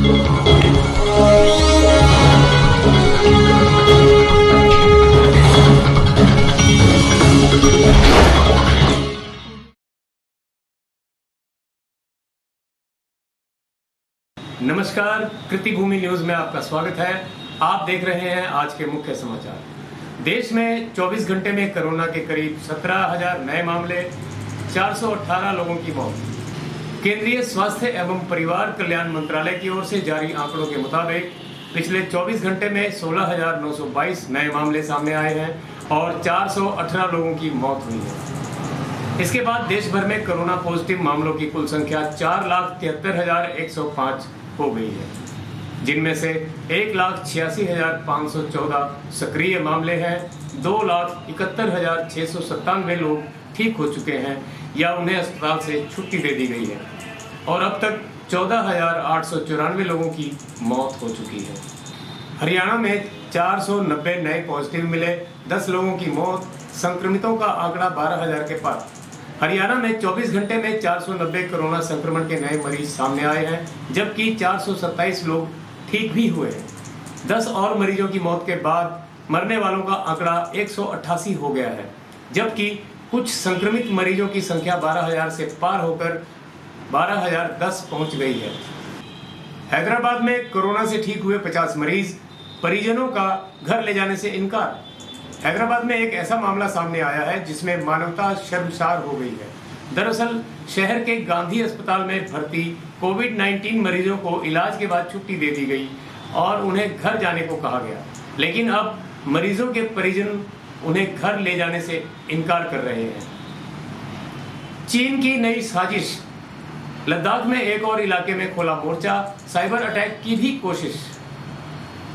नमस्कार, कृतिभूमि न्यूज में आपका स्वागत है। आप देख रहे हैं आज के मुख्य समाचार। देश में 24 घंटे में कोरोना के करीब 17,000 नए मामले, 418 लोगों की मौत। केंद्रीय स्वास्थ्य एवं परिवार कल्याण मंत्रालय की ओर से जारी आंकड़ों के मुताबिक पिछले 24 घंटे में 16,922 नए मामले सामने आए हैं और 418 लोगों की मौत हुई है। इसके बाद देश भर में कोरोना पॉजिटिव मामलों की कुल संख्या 4,73,105 हो गई है, जिनमें से 1,86,514 सक्रिय मामले हैं, 2,71,697 लोग ठीक हो चुके हैं या उन्हें अस्पताल से छुट्टी दे दी गई है और अब तक 14,894 लोगों की मौत हो चुकी है। हरियाणा में 490 नए पॉजिटिव मिले, 10 लोगों की मौत, संक्रमितों का आंकड़ा 12,000 के पार। हरियाणा में 24 घंटे में 490 कोरोना संक्रमण के नए मरीज सामने आए हैं, जबकि 427 लोग ठीक भी हुए हैं। 10 और मरीजों की मौत के बाद मरने वालों का आंकड़ा 188 हो गया है, जबकि कुछ संक्रमित मरीजों की संख्या 12,000 से पार होकर 12,010 पहुंच गई है। हैदराबाद में कोरोना से ठीक हुए 50 मरीज, परिजनों का घर ले जाने से इनकार। हैदराबाद में एक ऐसा मामला सामने आया है जिसमें मानवता शर्मसार हो गई है। दरअसल शहर के गांधी अस्पताल में भर्ती कोविड-19 मरीजों को इलाज के बाद छुट्टी दे दी गई और उन्हें घर जाने को कहा गया, लेकिन अब मरीजों के परिजन उन्हें घर ले जाने से इनकार कर रहे हैं। चीन की नई साजिश, लद्दाख में एक और इलाके में खोला मोर्चा, साइबर अटैक की भी कोशिश।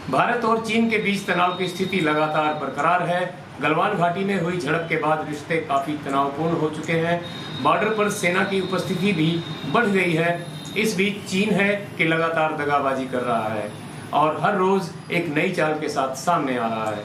भारत और चीन के बीच तनाव की स्थिति लगातार बरकरार है। गलवान घाटी में हुई झड़प के बाद रिश्ते काफी तनावपूर्ण हो चुके हैं। बॉर्डर पर सेना की उपस्थिति भी बढ़ गई है। इस बीच चीन है कि लगातार दगाबाजी कर रहा है और हर रोज एक नई चाल के साथ सामने आ रहा है।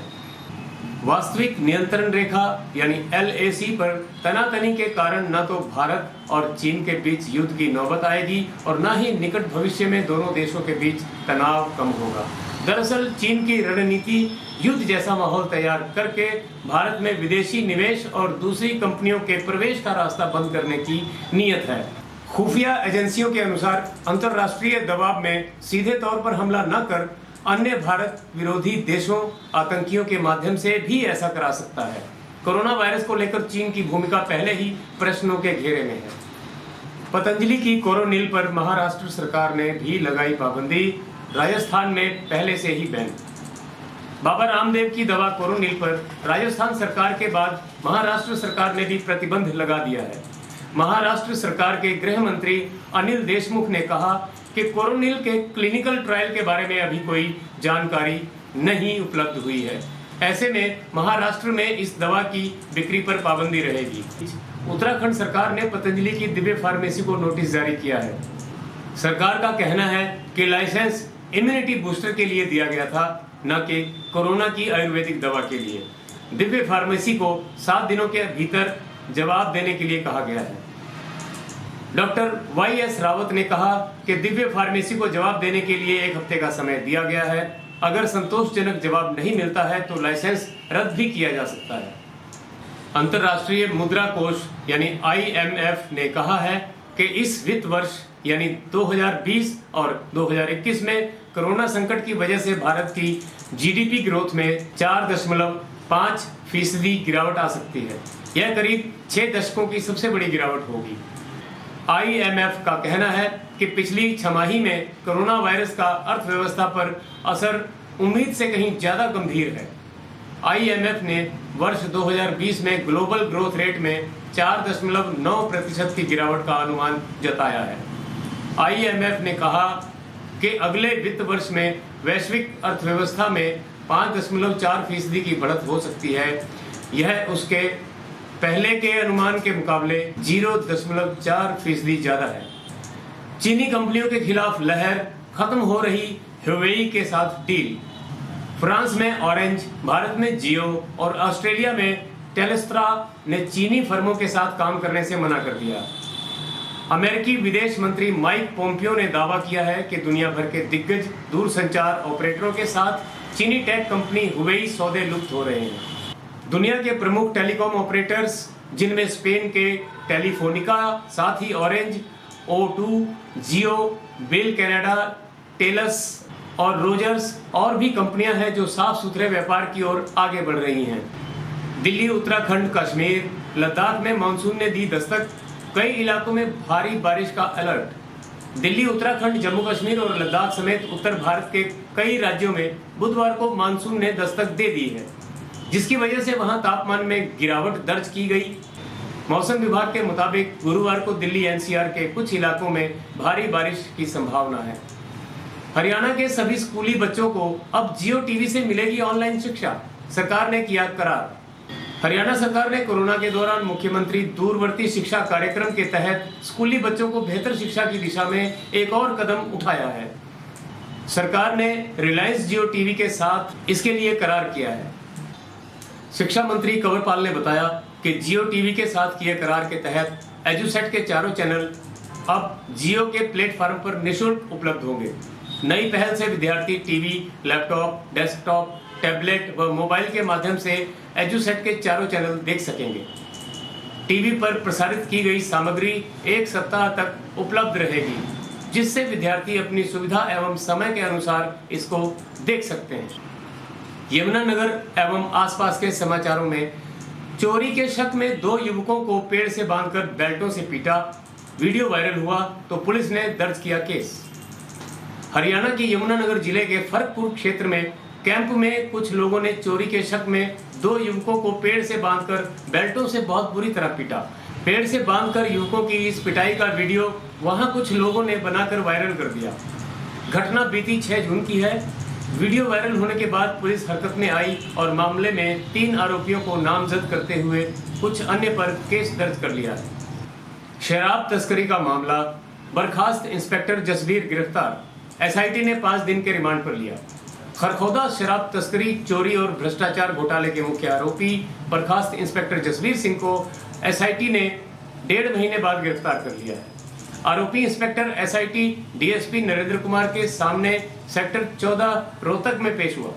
वास्तविक नियंत्रण रेखा यानी LAC पर तनातनी के कारण न तो भारत और चीन के बीच युद्ध की नौबत आएगी और न ही निकट भविष्य में दोनों देशों के बीच तनाव कम होगा। दरअसल चीन की रणनीति युद्ध जैसा माहौल तैयार करके भारत में विदेशी निवेश और दूसरी कंपनियों के प्रवेश का रास्ता बंद करने की नीयत है। खुफिया एजेंसियों के अनुसार अंतर्राष्ट्रीय दबाव में सीधे तौर पर हमला न कर अन्य भारत विरोधी देशों आतंकियों के माध्यम से भी ऐसा करा सकता है। कोरोना वायरस को लेकर चीन की भूमिका पहले ही प्रश्नों के घेरे में है। पतंजलि की कोरोनिल पर महाराष्ट्र सरकार ने भी लगाई पाबंदी, राजस्थान में पहले से ही बैन। बाबा रामदेव की दवा कोरोनिल पर राजस्थान सरकार के बाद महाराष्ट्र सरकार ने भी प्रतिबंध लगा दिया है। महाराष्ट्र सरकार के गृह मंत्री अनिल देशमुख ने कहा कि कोरोनिल के क्लिनिकल ट्रायल के बारे में अभी कोई जानकारी नहीं उपलब्ध हुई है। ऐसे में महाराष्ट्र में इस दवा की बिक्री पर पाबंदी रहेगी। उत्तराखंड सरकार ने पतंजलि की दिव्य फार्मेसी को नोटिस जारी किया है। सरकार का कहना है कि लाइसेंस इम्यूनिटी बूस्टर के लिए दिया गया था, न कि कोरोना की आयुर्वेदिक दवा के लिए। दिव्य फार्मेसी को 7 दिनों के भीतर जवाब देने के लिए कहा गया है। डॉक्टर YS रावत ने कहा कि दिव्य फार्मेसी को जवाब देने के लिए 1 हफ्ते का समय दिया गया है। अगर संतोषजनक जवाब नहीं मिलता है तो लाइसेंस रद्द भी किया जा सकता है। अंतर्राष्ट्रीय मुद्रा कोष यानी IMF ने कहा है कि इस वित्त वर्ष यानी 2020 और 2021 में कोरोना संकट की वजह से भारत की GDP ग्रोथ में 4.5% गिरावट आ सकती है। यह करीब 6 दशकों की सबसे बड़ी गिरावट होगी। IMF का कहना है कि पिछली छमाही में कोरोना वायरस का अर्थव्यवस्था पर असर उम्मीद से कहीं ज्यादा गंभीर है। IMF ने वर्ष 2020 में ग्लोबल ग्रोथ रेट में 4.9% की गिरावट का अनुमान जताया है। IMF ने कहा कि अगले वित्त वर्ष में वैश्विक अर्थव्यवस्था में 5.4% की बढ़त हो सकती है। यह उसके पहले के अनुमान के मुकाबले 0.4% ज्यादा है। चीनी कंपनियों के खिलाफ लहर, खत्म हो रही ह्यूवेई के साथ डील। फ्रांस में ऑरेंज, भारत में जियो और ऑस्ट्रेलिया में टेलेस्ट्रा ने चीनी फर्मों के साथ काम करने से मना कर दिया। अमेरिकी विदेश मंत्री माइक पोम्पियो ने दावा किया है कि दुनिया भर के दिग्गज दूरसंचार ऑपरेटरों के साथ चीनी टेक कंपनी हुवेई सौदे लुप्त हो रहे हैं। दुनिया के प्रमुख टेलीकॉम ऑपरेटर्स, जिनमें स्पेन के टेलीफोनिका, साथ ही ऑरेंज, O2, जियो, बेल कनाडा, टेलस और रोजर्स और भी कंपनियां हैं जो साफ सुथरे व्यापार की ओर आगे बढ़ रही हैं। दिल्ली, उत्तराखंड, कश्मीर, लद्दाख में मानसून ने दी दस्तक, कई इलाकों में भारी बारिश का अलर्ट। दिल्ली, उत्तराखंड, जम्मू कश्मीर और लद्दाख समेत उत्तर भारत के कई राज्यों में बुधवार को मानसून ने दस्तक दे दी है, जिसकी वजह से वहां तापमान में गिरावट दर्ज की गई। मौसम विभाग के मुताबिक गुरुवार को दिल्ली NCR के कुछ इलाकों में भारी बारिश की संभावना है। हरियाणा के सभी स्कूली बच्चों को अब जियो टीवी से मिलेगी ऑनलाइन शिक्षा, सरकार ने किया करार। हरियाणा सरकार ने कोरोना के दौरान मुख्यमंत्री दूरवर्ती शिक्षा कार्यक्रम के तहत स्कूली बच्चों को बेहतर शिक्षा की दिशा में एक और कदम उठाया है। सरकार ने रिलायंस जियो टीवी के साथ इसके लिए करार किया है। शिक्षा मंत्री कंवरपाल ने बताया कि जियो टीवी के साथ किए करार के तहत एजुसेट के चारों चैनल अब जियो के प्लेटफॉर्म पर निःशुल्क उपलब्ध होंगे। नई पहल से विद्यार्थी टीवी, लैपटॉप, डेस्कटॉप, टैबलेट व मोबाइल के माध्यम से एजुसेट के चारों चैनल देख सकेंगे। टीवी पर प्रसारित की गई सामग्री 1 सप्ताह तक उपलब्ध रहेगी, जिससे विद्यार्थी अपनी सुविधा एवं समय के अनुसार इसको देख सकते हैं। यमुनानगर एवं आसपास के समाचारों में चोरी के शक में 2 युवकों को पेड़ से बांधकर बेल्टों से पीटा, वीडियो वायरल हुआ तो पुलिस ने दर्ज किया केस। हरियाणा के यमुनानगर जिले के फरकपुर क्षेत्र में कैंप में कुछ लोगों ने चोरी के शक में 2 युवकों को पेड़ से बांधकर बेल्टों से बहुत बुरी तरह पीटा। पेड़ से बांधकर युवकों की इस पिटाई का वीडियो वहां कुछ लोगों ने बनाकर वायरल कर दिया। घटना बीती 6 जून की है। वीडियो वायरल होने के बाद पुलिस हरकत में आई और मामले में 3 आरोपियों को नामजद करते हुए कुछ अन्य पर केस दर्ज कर लिया है। शराब तस्करी का मामला, बर्खास्त इंस्पेक्टर जसवीर गिरफ्तार, SIT ने 5 दिन के रिमांड पर लिया। खरखौदा शराब तस्करी, चोरी और भ्रष्टाचार घोटाले के मुख्य आरोपी बर्खास्त इंस्पेक्टर जसवीर सिंह को SIT ने 1.5 महीने बाद गिरफ्तार कर लिया है। आरोपी inspector SIT DSP Narendra Kumar के सामने सेक्टर 14 रोहतक में पेश हुआ,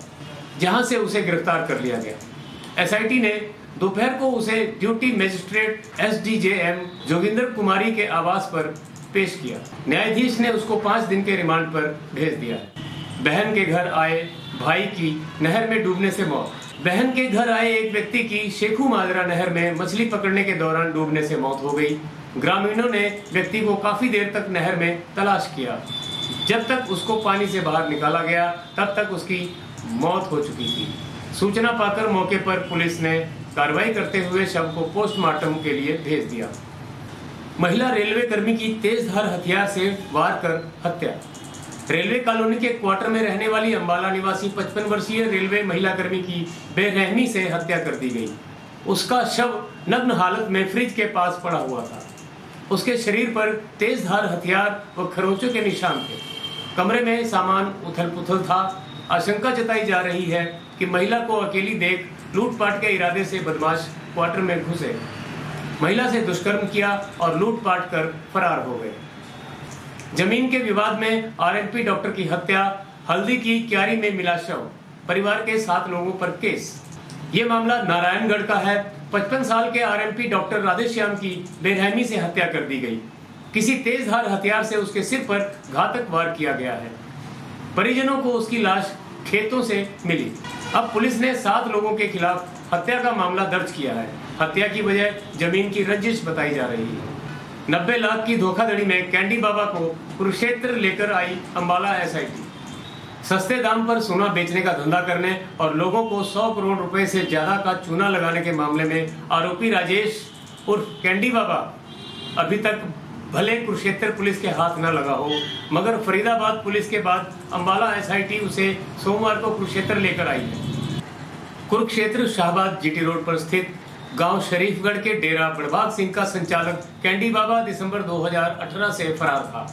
जहां से उसे गिरफ्तार कर लिया गया। SIT ने दोपहर को उसे ड्यूटी मजिस्ट्रेट SDJM जोगिंदर कुमारी के आवास पर पेश किया। न्यायाधीश ने उसको 5 दिन के रिमांड पर भेज दिया है। बहन के घर आए भाई की नहर में डूबने से मौत। बहन के घर आए एक व्यक्ति की शेखू माजरा नहर में मछली पकड़ने के दौरान डूबने से मौत हो गई। ग्रामीणों ने व्यक्ति को काफी देर तक नहर में तलाश किया। जब तक उसको पानी से बाहर निकाला गया तब तक उसकी मौत हो चुकी थी। सूचना पाकर मौके पर पुलिस ने कार्रवाई करते हुए शव को पोस्टमार्टम के लिए भेज दिया। महिला रेलवे कर्मी की तेजधार हथियार से वार कर हत्या। रेलवे कॉलोनी के क्वार्टर में रहने वाली अंबाला निवासी 55 वर्षीय रेलवे महिला कर्मी की बेरहमी से हत्या कर दी गई। उसका शव नग्न हालत में फ्रिज के पास पड़ा हुआ था। उसके शरीर पर तेजधार हथियार व खरोंचों के निशान थे। कमरे में सामान उथल-पुथल था। आशंका जताई जा रही है कि महिला को अकेली देख लूटपाट के इरादे से बदमाश क्वार्टर में घुसे, महिला से दुष्कर्म किया और लूटपाट कर फरार हो गए। जमीन के विवाद में RMP डॉक्टर की हत्या, हल्दी की क्यारी में मिला शव, परिवार के 7 लोगों पर केस। ये मामला नारायणगढ़ का है। 55 साल के RMP डॉक्टर राधेश्याम की बेरहमी से हत्या कर दी गई। किसी तेजधार हथियार से उसके सिर पर घातक वार किया गया है। परिजनों को उसकी लाश खेतों से मिली। अब पुलिस ने 7 लोगों के खिलाफ हत्या का मामला दर्ज किया है। हत्या की वजह जमीन की रंजिश बताई जा रही है। 90 लाख की धोखाधड़ी में कैंडी बाबा को कुरुक्षेत्र लेकर आई अंबाला SIT। सस्ते दाम पर सोना बेचने का धंधा करने और लोगों को 100 करोड़ रुपए से ज्यादा का चूना लगाने के मामले में आरोपी राजेश उर्फ कैंडी बाबा अभी तक भले कुरुक्षेत्र पुलिस के हाथ न लगा हो, मगर फरीदाबाद पुलिस के बाद अंबाला SIT उसे सोमवार को कुरुक्षेत्र लेकर आई है। कुरुक्षेत्र शाहबाद GT रोड पर स्थित गांव शरीफगढ़ के डेरा बड़भाग सिंह का संचालक कैंडी बाबा दिसंबर 2018 से फरार था।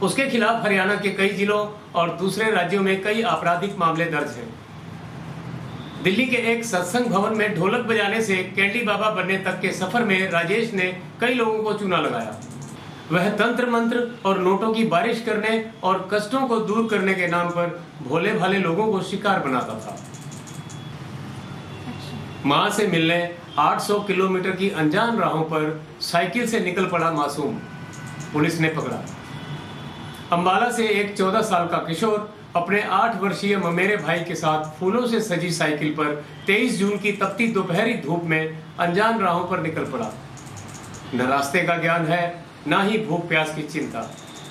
उसके खिलाफ हरियाणा के कई जिलों और दूसरे राज्यों में कई आपराधिक मामले दर्ज हैं। दिल्ली के एक सत्संग भवन में ढोलक बजाने से कैंडी बाबा बनने तक के सफर में राजेश ने कई लोगों को चूना लगाया। वह तंत्र मंत्र और नोटों की बारिश करने और कष्टों को दूर करने के नाम पर भोले भाले लोगों को शिकार बनाता था। मां से मिलने 800 किलोमीटर की अनजान राहों पर साइकिल से निकल पड़ा मासूम, पुलिस ने पकड़ा। अंबाला से एक 14 साल का किशोर अपने 8 वर्षीय ममेरे भाई के साथ फूलों से सजी साइकिल पर 23 जून की तपती दोपहरी धूप में अनजान राहों पर निकल पड़ा। न रास्ते का ज्ञान है, ना ही भूख प्यास की चिंता,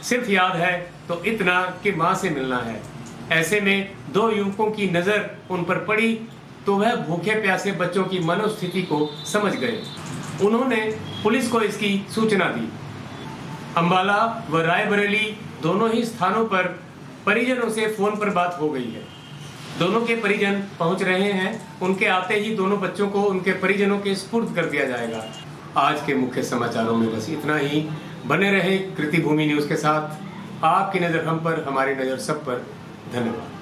सिर्फ याद है तो इतना कि मां से मिलना है। ऐसे में 2 युवकों की नजर उन पर पड़ी तो वह भूखे प्यासे बच्चों की मनोस्थिति को समझ गए। उन्होंने पुलिस को इसकी सूचना दी। अंबाला व रायबरेली दोनों ही स्थानों पर परिजनों से फोन पर बात हो गई है। दोनों के परिजन पहुंच रहे हैं। उनके आते ही दोनों बच्चों को उनके परिजनों के सुपुर्द कर दिया जाएगा। आज के मुख्य समाचारों में बस इतना ही। बने रहे कृतिभूमि न्यूज के साथ। आपकी नजर हम पर, हमारी नजर सब पर। धन्यवाद।